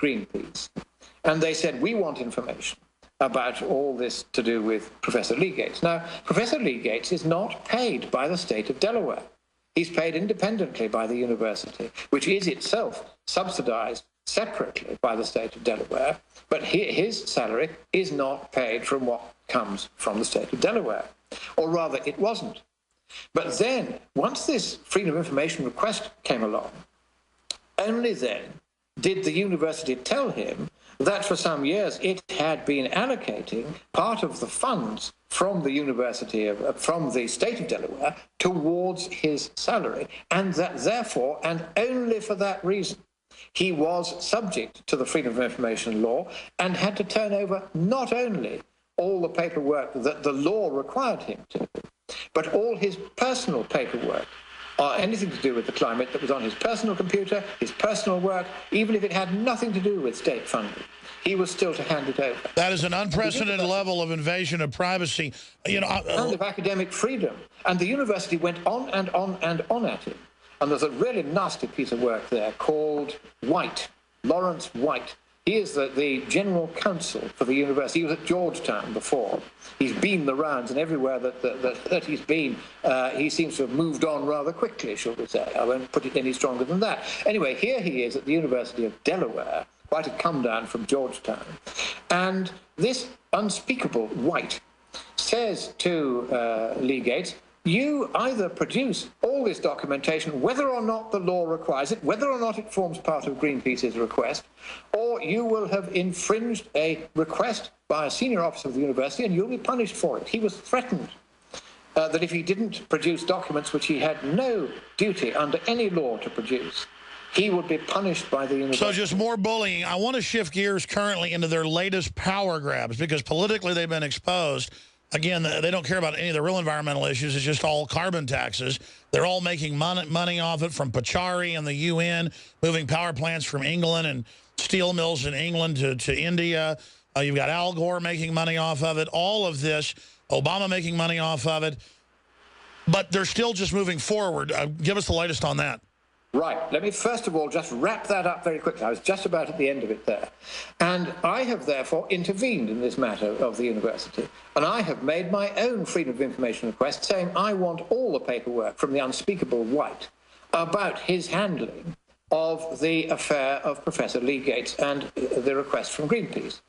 Greenpeace, and they said, we want information about all this to do with Professor Lee Gates. Now, Professor Lee Gates is not paid by the state of Delaware. He's paid independently by the university, which is itself subsidized separately by the state of Delaware, but his salary is not paid from what comes from the state of Delaware, or rather it wasn't. But then, once this Freedom of Information request came along, only then did the university tell him that for some years it had been allocating part of the funds from the university, from the state of Delaware, towards his salary, and that therefore, and only for that reason, he was subject to the Freedom of Information law and had to turn over not only all the paperwork that the law required him to, but all his personal paperwork, or anything to do with the climate that was on his personal computer, his personal work, even if it had nothing to do with state funding. He was still to hand it over. That is an unprecedented level of invasion of privacy. You know, and of academic freedom. And the university went on and on and on at it. And there's a really nasty piece of work there called White, Lawrence White. He is the general counsel for the university. He was at Georgetown before. He's been the rounds, and everywhere that he's been, he seems to have moved on rather quickly, shall we say. I won't put it any stronger than that. Anyway, here he is at the University of Delaware, quite a come down from Georgetown. And this unspeakable White says to Lee Gates, you either produce all this documentation, whether or not the law requires it, whether or not it forms part of Greenpeace's request, or you will have infringed a request by a senior officer of the university and you'll be punished for it. He was threatened that if he didn't produce documents which he had no duty under any law to produce, he would be punished by the university. So just more bullying. I want to shift gears currently into their latest power grabs, because politically they've been exposed. Again, they don't care about any of the real environmental issues. It's just all carbon taxes. They're all making money off it, from Pachari and the UN, moving power plants from England and steel mills in England to India. You've got Al Gore making money off of it. All of this, Obama making money off of it. But they're still just moving forward. Give us the latest on that. Right. Let me first of all just wrap that up very quickly. I was just about at the end of it there. And I have therefore intervened in this matter of the university. And I have made my own Freedom of Information request saying I want all the paperwork from the unspeakable White about his handling of the affair of Professor Lee Gates and the request from Greenpeace.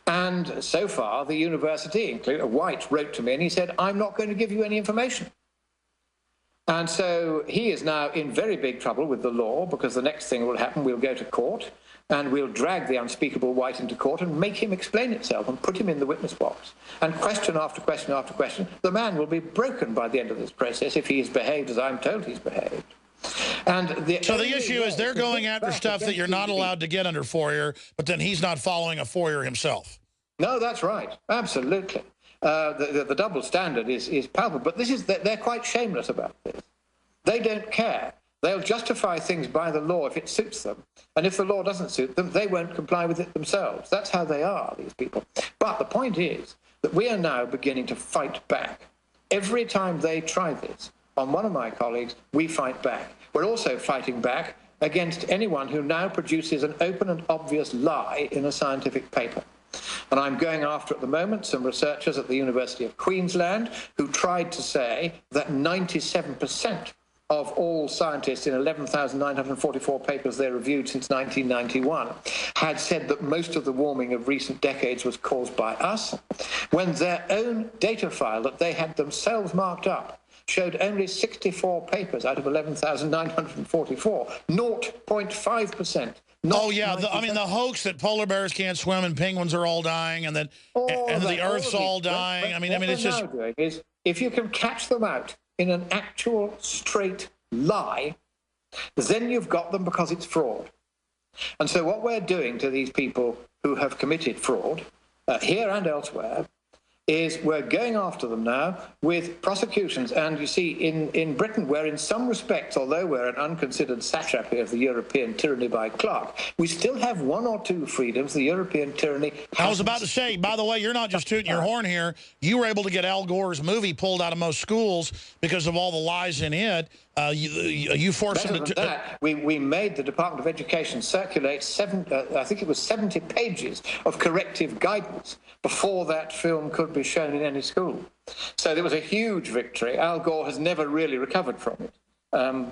And so far, the university, including White, wrote to me and he said, I'm not going to give you any information. And so he is now in very big trouble with the law, because the next thing will happen, we'll go to court and we'll drag the unspeakable White into court and make him explain himself and put him in the witness box. And question after question after question, the man will be broken by the end of this process if he has behaved as I'm told he's behaved. And so the issue is they're going after stuff that you're not allowed to get under FOIA, but then he's not following a FOIA himself. No, that's right. Absolutely. The double standard is palpable, but they're quite shameless about this. They don't care. They'll justify things by the law if it suits them, and if the law doesn't suit them, they won't comply with it themselves. That's how they are, these people. But the point is that we are now beginning to fight back. Every time they try this on one of my colleagues, we fight back. We're also fighting back against anyone who now produces an open and obvious lie in a scientific paper. And I'm going after, at the moment, some researchers at the University of Queensland who tried to say that 97% of all scientists in 11,944 papers they reviewed since 1991 had said that most of the warming of recent decades was caused by us, when their own data file that they had themselves marked up showed only 64 papers out of 11,944, 0.5%. Oh, yeah. I mean, the hoax that polar bears can't swim and penguins are all dying and that the Earth's all dying. I mean, it's just... What they're now doing is, if you can catch them out in an actual straight lie, then you've got them because it's fraud. And so what we're doing to these people who have committed fraud, here and elsewhere, is we're going after them now with prosecutions. And you see, in Britain, where in some respects, although we're an unconsidered satrapy of the European tyranny by Clark, we still have one or two freedoms the European tyranny has. I was about to say, by the way, you're not just tooting your horn here. You were able to get Al Gore's movie pulled out of most schools because of all the lies in it. You forced Better them to... than that, we made the Department of Education circulate 70 pages of corrective guidance before that film could be shown in any school. So there was a huge victory. Al Gore has never really recovered from it.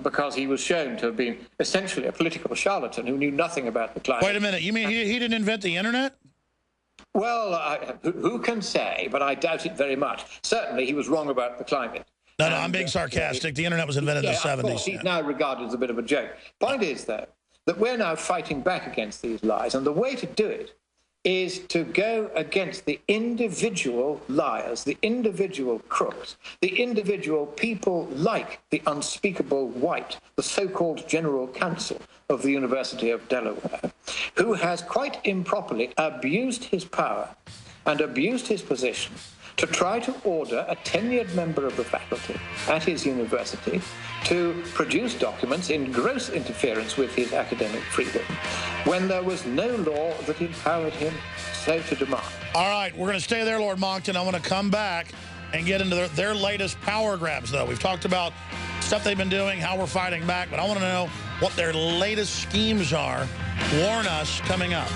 Because he was shown to have been essentially a political charlatan who knew nothing about the climate. Wait a minute, you mean he didn't invent the internet? Well, who can say, but I doubt it very much. Certainly he was wrong about the climate. No, I'm being sarcastic. The internet was invented in the 70s. Of course, he's now regarded as a bit of a joke. Point is, though, that we're now fighting back against these lies, and the way to do it is to go against the individual liars, the individual crooks, the individual people like the unspeakable White, the so-called General Counsel of the University of Delaware, who has quite improperly abused his power and abused his position to try to order a tenured member of the faculty at his university to produce documents in gross interference with his academic freedom when there was no law that empowered him so to demand. All right, we're going to stay there, Lord Monckton. I want to come back and get into their latest power grabs, though. We've talked about stuff they've been doing, how we're fighting back, but I want to know what their latest schemes are. Warn us coming up.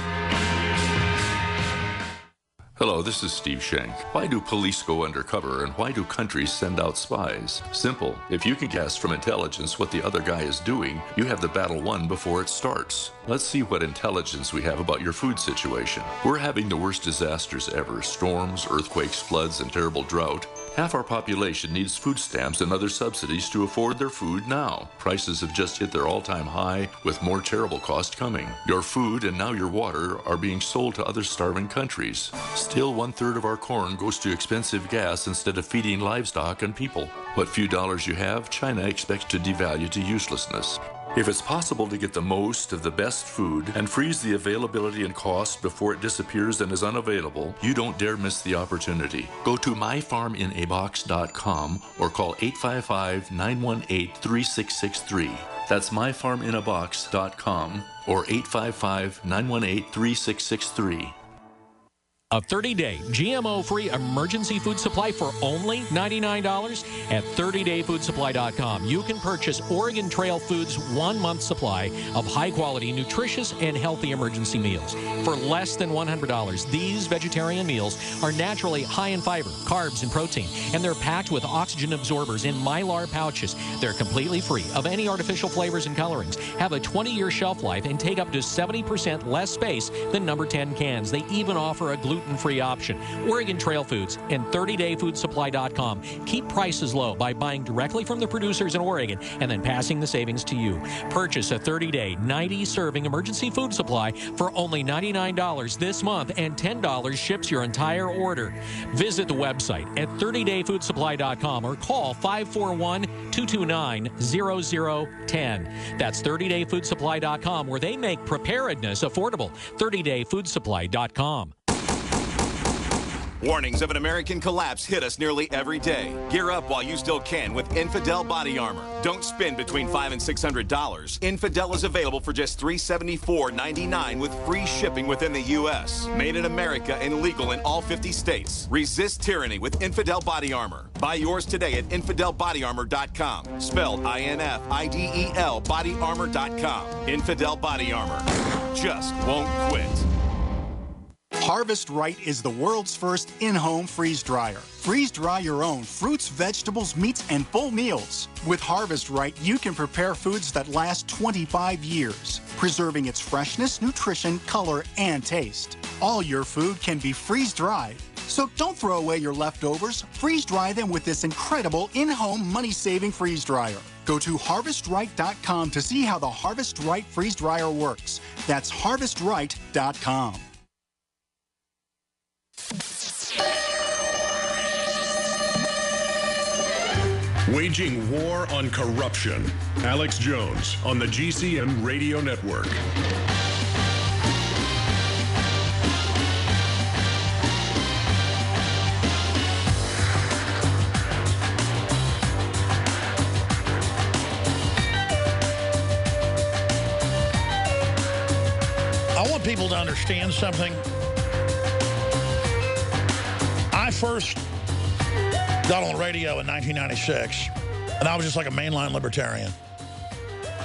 Hello, this is Steve Shank. Why do police go undercover and why do countries send out spies? Simple. If you can guess from intelligence what the other guy is doing, you have the battle won before it starts. Let's see what intelligence we have about your food situation. We're having the worst disasters ever. Storms, earthquakes, floods, and terrible drought. Half our population needs food stamps and other subsidies to afford their food now. Prices have just hit their all-time high, with more terrible cost coming. Your food and now your water are being sold to other starving countries. Still, 1/3 of our corn goes to expensive gas instead of feeding livestock and people. What few dollars you have, China expects to devalue to uselessness. If it's possible to get the most of the best food and freeze the availability and cost before it disappears and is unavailable, you don't dare miss the opportunity. Go to myfarminabox.com or call 855-918-3663. That's myfarminabox.com or 855-918-3663. A 30-day GMO-free emergency food supply for only $99 at 30dayfoodsupply.com. You can purchase Oregon Trail Foods' 1-month supply of high-quality, nutritious, and healthy emergency meals. For less than $100, these vegetarian meals are naturally high in fiber, carbs, and protein, and they're packed with oxygen absorbers in Mylar pouches. They're completely free of any artificial flavors and colorings, have a 20-year shelf life, and take up to 70% less space than number 10 cans. They even offer a gluten-free option. Oregon Trail Foods and 30dayfoodsupply.com keep prices low by buying directly from the producers in Oregon and then passing the savings to you. Purchase a 30-day, 90-serving emergency food supply for only $99 this month, and $10 ships your entire order. Visit the website at 30dayfoodsupply.com or call 541-229-0010. That's 30dayfoodsupply.com, where they make preparedness affordable. 30dayfoodsupply.com. Warnings of an American collapse hit us nearly every day. Gear up while you still can with Infidel Body Armor. Don't spend between $500 and $600. Infidel is available for just $374.99 with free shipping within the U.S. Made in America and legal in all 50 states. Resist tyranny with Infidel Body Armor. Buy yours today at InfidelBodyArmor.com. Spelled INFIDEL BodyArmor.com. Infidel Body Armor. Just won't quit. Harvest Right is the world's first in-home freeze dryer. Freeze dry your own fruits, vegetables, meats, and full meals. With Harvest Right, you can prepare foods that last 25 years, preserving its freshness, nutrition, color, and taste. All your food can be freeze-dried. So don't throw away your leftovers. Freeze-dry them with this incredible in-home money-saving freeze dryer. Go to HarvestRight.com to see how the Harvest Right freeze dryer works. That's HarvestRight.com. Waging war on corruption. Alex Jones on the GCN Radio Network. I want people to understand something. I first got on radio in 1996, And I was just like a mainline libertarian.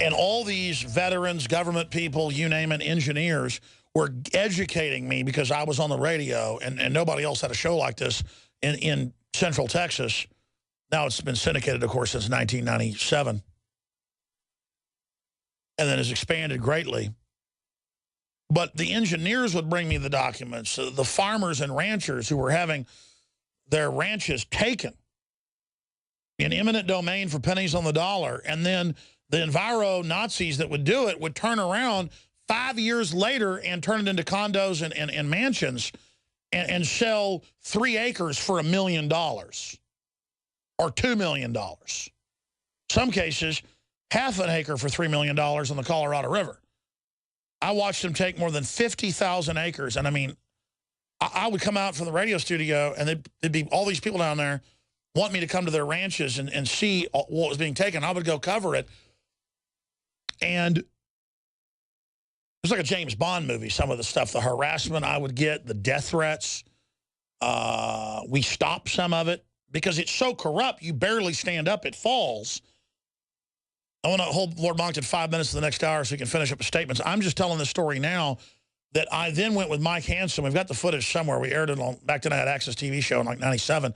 And all these veterans, government people, you name it, engineers were educating me because I was on the radio, and nobody else had a show like this in Central Texas. Now it's been syndicated, of course, since 1997. And then has expanded greatly. But the engineers would bring me the documents, the farmers and ranchers who were having their ranches taken in eminent domain for pennies on the dollar. And then the Enviro Nazis that would do it would turn around 5 years later and turn it into condos and mansions and sell 3 acres for $1 million or $2 million. Some cases, half an acre for $3 million on the Colorado River. I watched them take more than 50,000 acres. And I mean, I would come out from the radio studio and there'd be all these people down there want me to come to their ranches and see what was being taken. I would go cover it. And it was like a James Bond movie, some of the stuff, the harassment I would get, the death threats. We stopped some of it because it's so corrupt, you barely stand up, it falls. I want to hold Lord Moncton 5 minutes to the next hour so he can finish up his statements. I'm just telling the story now that I then went with Mike Hansen. We've got the footage somewhere. We aired it on, back then I had Access TV show in like 97.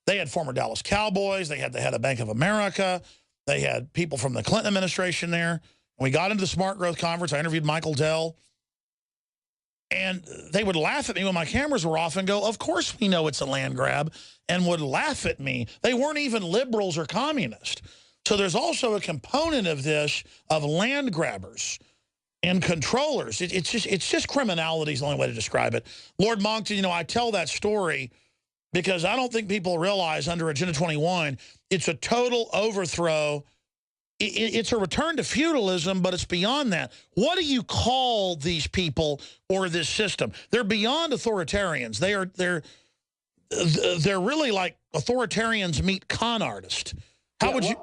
They had former Dallas Cowboys. They had the head of Bank of America. They had people from the Clinton administration there. And we got into the Smart Growth Conference. I interviewed Michael Dell. And they would laugh at me when my cameras were off and go, of course we know it's a land grab, and would laugh at me. They weren't even liberals or communists. So there's also a component of this of land grabbers and controllers. It's just criminality is the only way to describe it. Lord Moncton, you know, I tell that story because I don't think people realize under Agenda 21, it's a total overthrow. It's a return to feudalism, but it's beyond that. What do you call these people or this system? They're beyond authoritarians. They're really like authoritarians meet con artists. How would you?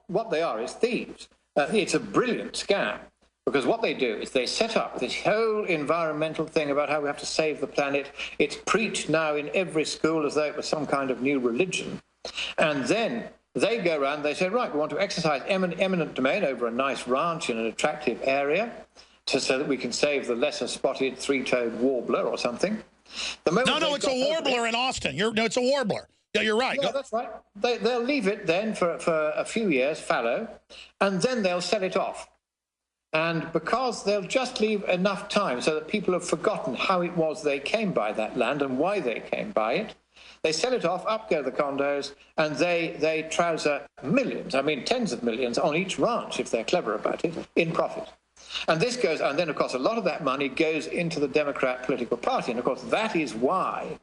What they are is thieves. It's a brilliant scam because what they do is they set up this whole environmental thing about how we have to save the planet. It's preached now in every school as though it was some kind of new religion. And then they go around, they say, right, we want to exercise eminent domain over a nice ranch in an attractive area so that we can save the lesser spotted three-toed warbler or something. No, it's a warbler in Austin. No, it's a warbler. Yeah, you're right. Yeah, that's right. They'll leave it then for a few years, fallow, and then they'll sell it off. And because they'll just leave enough time so that people have forgotten how it was they came by that land and why they came by it, they sell it off, up go the condos, and they trouser millions, I mean tens of millions, on each ranch, if they're clever about it, in profit. And this goes, and then, of course, a lot of that money goes into the Democrat political party. And, of course, that is why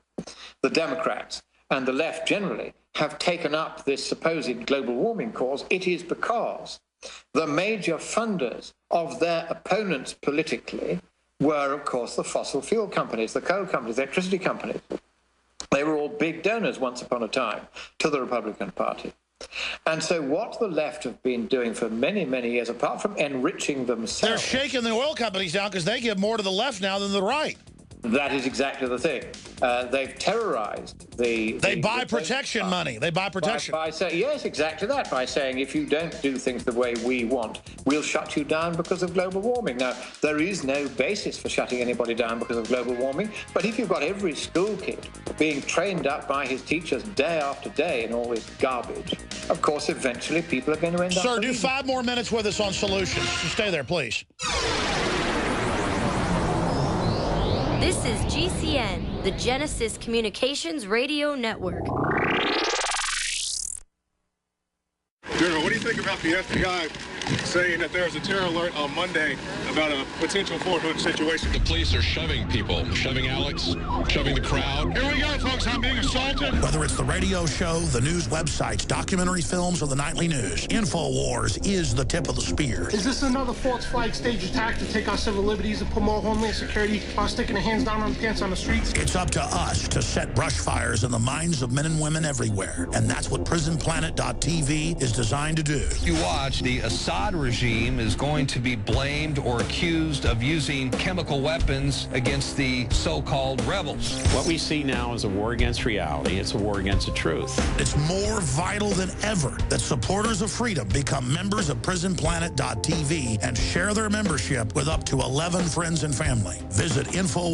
the Democrats and the left generally have taken up this supposed global warming cause. It is because the major funders of their opponents politically were, of course, the fossil fuel companies, the coal companies, the electricity companies. They were all big donors once upon a time to the Republican Party. And so what the left have been doing for many, many years, apart from enriching themselves... They're shaking the oil companies down because they give more to the left now than the right. That is exactly the thing. They've terrorized the... They buy protection money. They buy protection. By saying, yes, exactly that. By saying, if you don't do things the way we want, we'll shut you down because of global warming. Now, there is no basis for shutting anybody down because of global warming. But if you've got every school kid being trained up by his teachers day after day in all this garbage, of course, eventually people are going to end up... Sir, do 5 more minutes with us on solutions. So stay there, please. This is GCN, the Genesis Communications Radio Network. General, what do you think about the FBI saying that there's a terror alert on Monday about a potential Fort Hood situation? The police are shoving people, shoving Alex, shoving the crowd. Here we go, folks. I'm being assaulted. Whether it's the radio show, the news websites, documentary films, or the nightly news, InfoWars is the tip of the spear. Is this another false flag stage attack to take our civil liberties and put more homeland security while sticking their hands down on the pants on the streets? It's up to us to set brush fires in the minds of men and women everywhere. And that's what PrisonPlanet.tv is designed to do. You watch the assault Assad regime is going to be blamed or accused of using chemical weapons against the so-called rebels. What we see now is a war against reality. It's a war against the truth. It's more vital than ever that supporters of freedom become members of PrisonPlanet.tv and share their membership with up to 11 friends and family. Visit info